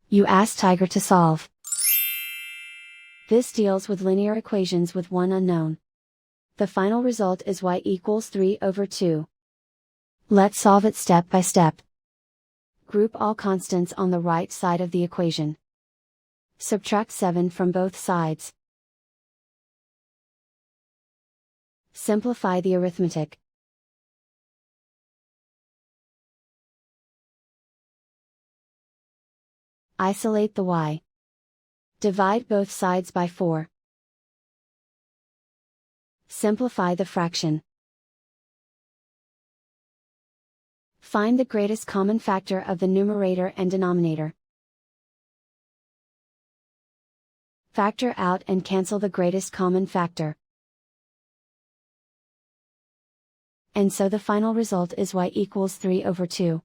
You ask Tiger to solve. This deals with linear equations with one unknown. The final result is y equals 3/2. Let's solve it step by step. Group all constants on the right side of the equation. Subtract 7 from both sides. Simplify the arithmetic. Isolate the y. Divide both sides by 4. Simplify the fraction. Find the greatest common factor of the numerator and denominator. Factor out and cancel the greatest common factor. And so the final result is y equals 3/2.